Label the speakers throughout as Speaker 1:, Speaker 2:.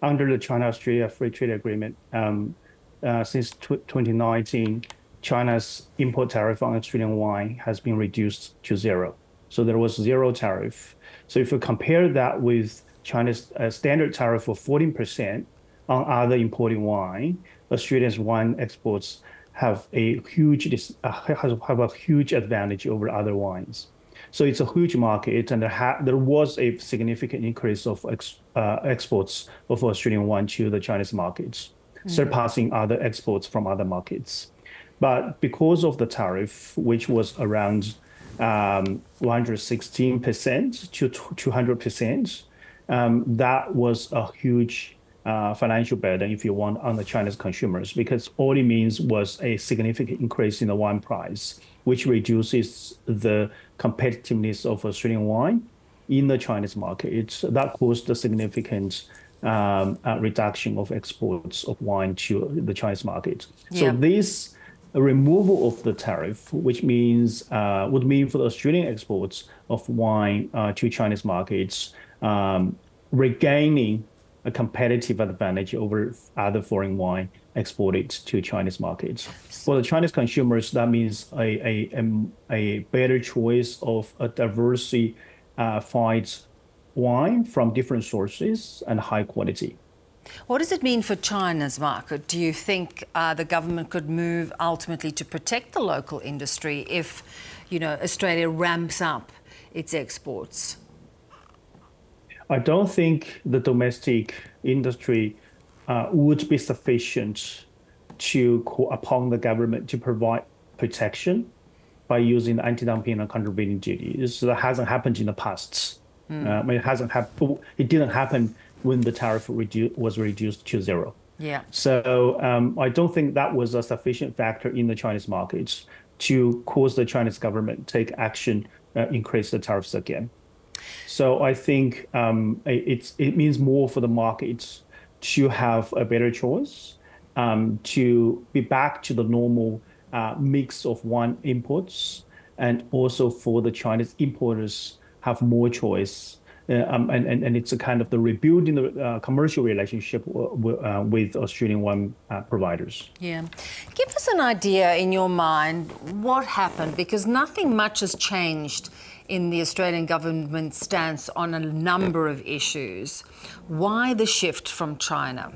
Speaker 1: under the China-Australia Free Trade Agreement, since 2019, China's import tariff on Australian wine has been reduced to zero. So there was zero tariff. So if you compare that with China's standard tariff of 14% on other imported wine, Australia's wine exports have a huge advantage over other wines. So it's a huge market, and there was a significant increase of exports of Australian wine to the Chinese markets, surpassing other exports from other markets. But because of the tariff, which was around 116% to 200%, that was a huge financial burden, if you want, on the Chinese consumers, because all it means was a significant increase in the wine price, which reduces the competitiveness of Australian wine in the Chinese market. That caused a significant reduction of exports of wine to the Chinese market. So this removal of the tariff, which means would mean for the Australian exports of wine to Chinese markets, regaining a competitive advantage over other foreign wine exported to Chinese markets. For the Chinese consumers, that means a better choice of a diversified wine from different sources and high quality.
Speaker 2: What does it mean for China's market? Do you think the government could move ultimately to protect the local industry if, Australia ramps up its exports?
Speaker 1: I don't think the domestic industry would be sufficient to call upon the government to provide protection by using anti-dumping and countervailing duties. That hasn't happened in the past. It didn't happen when the tariff was reduced to zero. So I don't think that was a sufficient factor in the Chinese markets to cause the Chinese government take action, increase the tariffs again. So I think it means more for the markets to have a better choice, to be back to the normal mix of wine imports, and also for the Chinese importers have more choice. And it's a kind of the rebuilding the commercial relationship with Australian wine providers.
Speaker 2: Give us an idea in your mind what happened, because nothing much has changed in the Australian government's stance on a number of issues. Why the shift from China?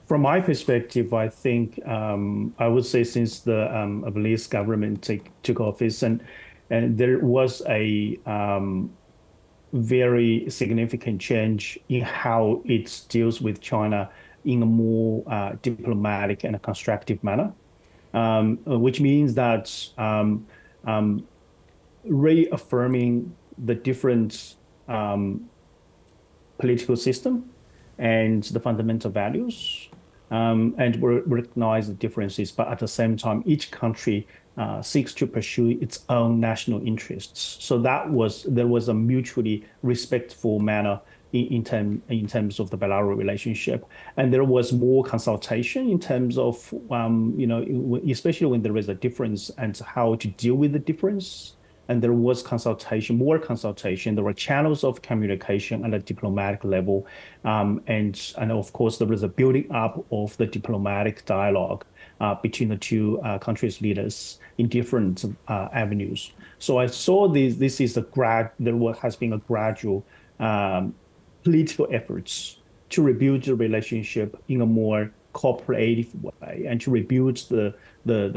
Speaker 1: From my perspective, I think I would say since the Albanese government took office, and there was a very significant change in how it deals with China in a more diplomatic and a constructive manner, which means that reaffirming the different political system and the fundamental values, and recognize the differences, but at the same time, each country seeks to pursue its own national interests. So there was a mutually respectful manner in terms of the bilateral relationship, and there was more consultation in terms of especially when there is a difference and how to deal with the difference. And there was more consultation. There were channels of communication at a diplomatic level, and of course there was a building up of the diplomatic dialogue between the two countries' leaders in different avenues. So I saw this is there has been a gradual political efforts to rebuild the relationship in a more cooperative way, and to rebuild the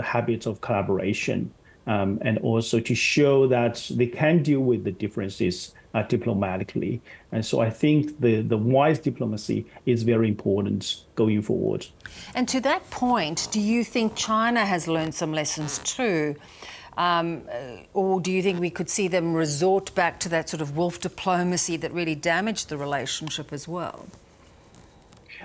Speaker 1: habits of collaboration, and also to show that they can deal with the differences diplomatically. And so I think the wise diplomacy is very important going forward.
Speaker 2: And to that point, do you think China has learned some lessons too? Or do you think we could see them resort back to that sort of wolf diplomacy that really damaged the relationship as well?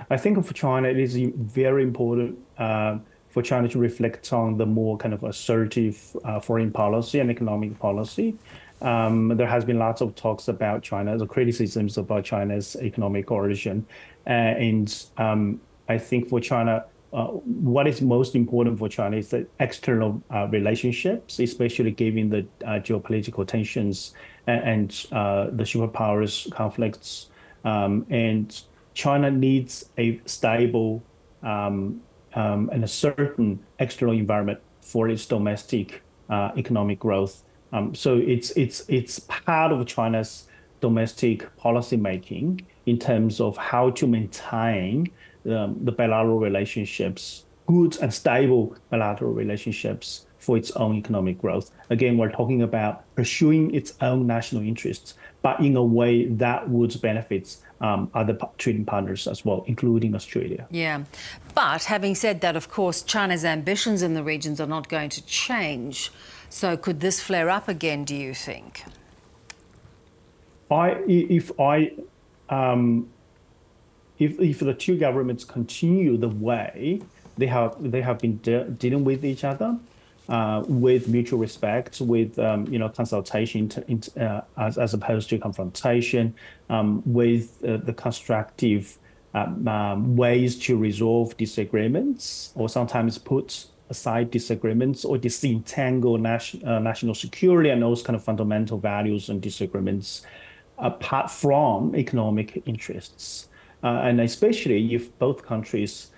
Speaker 1: I think for China, it is very important for China to reflect on the more kind of assertive foreign policy and economic policy. There has been lots of talks about China, the criticisms about China's economic origin. And I think for China, what is most important for China is the external relationships, especially given the geopolitical tensions and the superpowers conflicts. And China needs a stable and a certain external environment for its domestic economic growth. So it's part of China's domestic policy making in terms of how to maintain the bilateral relationships, good and stable bilateral relationships for its own economic growth. Again, we're talking about pursuing its own national interests, but in a way that would benefit other trading partners as well, including Australia.
Speaker 2: Yeah. But having said that, of course, China's ambitions in the regions are not going to change. So could this flare up again, do you think?
Speaker 1: If the two governments continue the way they have been dealing with each other, with mutual respect, with consultation as opposed to confrontation, with the constructive ways to resolve disagreements, or sometimes put aside disagreements or disentangle national security and those kind of fundamental values and disagreements apart from economic interests. And especially if both countries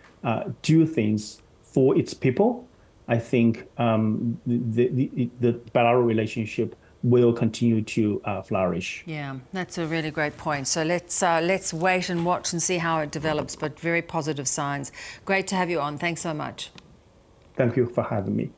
Speaker 1: do things for its people, I think the bilateral relationship will continue to flourish.
Speaker 2: Yeah, that's a really great point. So let's wait and watch and see how it develops, but very positive signs. Great to have you on. Thanks so much.
Speaker 1: Thank you for having me.